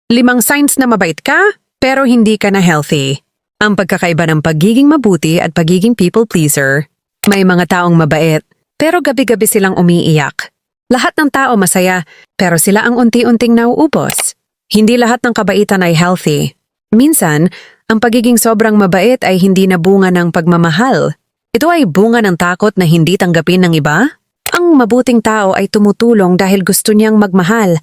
5 signs na mabait ka, pero hindi ka na healthy. Ang pagkakaiba ng pagiging mabuti at pagiging people pleaser. May mga taong mabait, pero gabi-gabi silang umiiyak. Lahat ng tao masaya, pero sila ang unti-unting nauubos. Hindi lahat ng kabaitan ay healthy. Minsan, ang pagiging sobrang mabait ay hindi na bunga ng pagmamahal. Ito ay bunga ng takot na hindi tanggapin ng iba. Ang mabuting tao ay tumutulong dahil gusto niyang magmahal.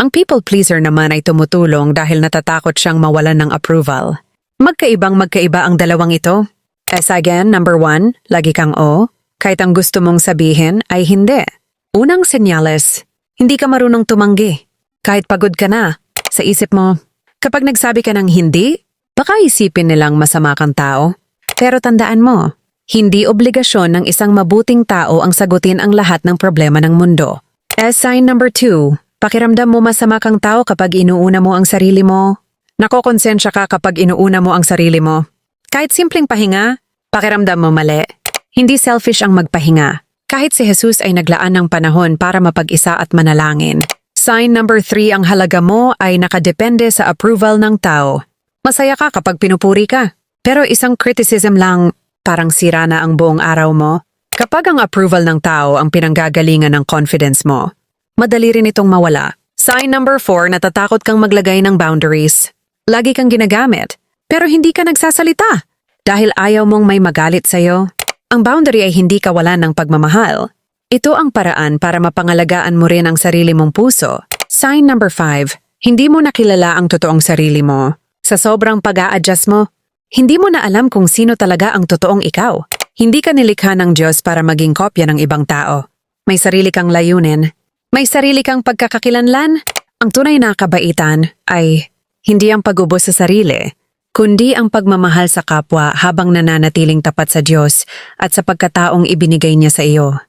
Ang people pleaser naman ay tumutulong dahil natatakot siyang mawalan ng approval. Magkaiba ang dalawang ito. As again, number 1, lagi kang o. Kahit ang gusto mong sabihin ay hindi. Unang senyales, hindi ka marunong tumanggi. Kahit pagod ka na, sa isip mo, kapag nagsabi ka ng hindi, baka isipin nilang masama kang tao. Pero tandaan mo, hindi obligasyon ng isang mabuting tao ang sagutin ang lahat ng problema ng mundo. As sign number 2, pakiramdam mo masama kang tao kapag inuuna mo ang sarili mo. Nakokonsensya ka kapag inuuna mo ang sarili mo. Kahit simpleng pahinga, pakiramdam mo mali. Hindi selfish ang magpahinga. Kahit si Jesus ay naglaan ng panahon para mapag-isa at manalangin. Sign number 3, ang halaga mo ay nakadepende sa approval ng tao. Masaya ka kapag pinupuri ka. Pero isang criticism lang, parang sira na ang buong araw mo. Kapag ang approval ng tao ang pinanggagalingan ng confidence mo, madali rin itong mawala. Sign number 4, natatakot kang maglagay ng boundaries. Lagi kang ginagamit, pero hindi ka nagsasalita. Dahil ayaw mong may magalit sa'yo. Ang boundary ay hindi kawalan ng pagmamahal. Ito ang paraan para mapangalagaan mo rin ang sarili mong puso. Sign number 5, hindi mo nakilala ang totoong sarili mo. Sa sobrang pag-a-adjust mo, hindi mo na alam kung sino talaga ang totoong ikaw. Hindi ka nilikha ng Diyos para maging kopya ng ibang tao. May sarili kang layunin. May sarili kang pagkakakilanlan. Ang tunay na kabaitan ay hindi ang pag-ubos sa sarili, kundi ang pagmamahal sa kapwa habang nananatiling tapat sa Diyos at sa pagkataong ibinigay niya sa iyo.